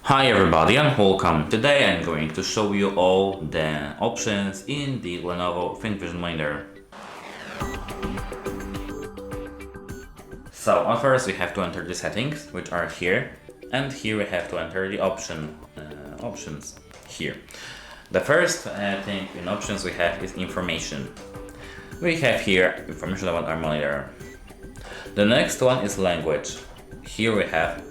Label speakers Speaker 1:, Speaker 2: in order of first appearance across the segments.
Speaker 1: Hi everybody and welcome. Today I'm going to show you all the options in the LENOVO FinVision Monitor. So at first we have to enter the settings, which are here, and here we have to enter the options here. The first thing in options we have is information. We have here information about our monitor. The next one is language. Here we have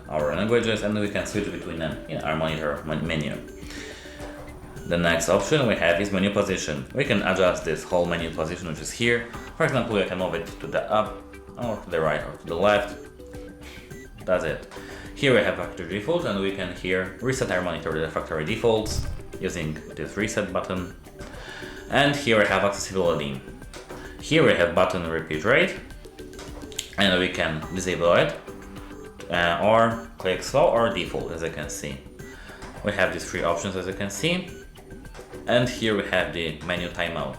Speaker 1: our languages and we can switch between them in our monitor menu. The next option we have is menu position. We can adjust this whole menu position, which is here. For example, we can move it to the up or to the right or to the left. That's it. Here we have factory default and we can here reset our monitor to the factory defaults using this reset button. And here we have accessibility. Here we have button repeat rate and we can disable it or click slow or default, as you can see. We have these three options, as you can see, and here we have the menu timeout.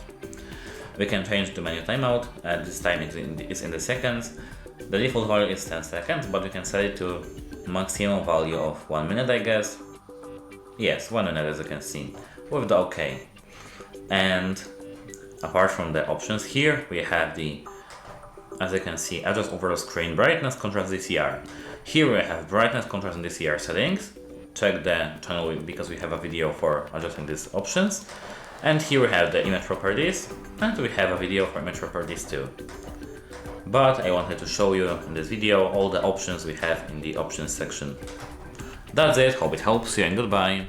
Speaker 1: We can change the menu timeout, this time it's in the seconds. The default value is 10 seconds, but we can set it to maximum value of 1 minute, I guess. Yes, 1 minute, as you can see, with the OK. And apart from the options here, we have the, as you can see, adjust overall screen brightness, contrast, DCR. Here we have brightness, contrast, and DCR settings. Check the channel because we have a video for adjusting these options. And here we have the image properties, and we have a video for image properties too. But I wanted to show you in this video all the options we have in the options section. That's it, hope it helps you and goodbye.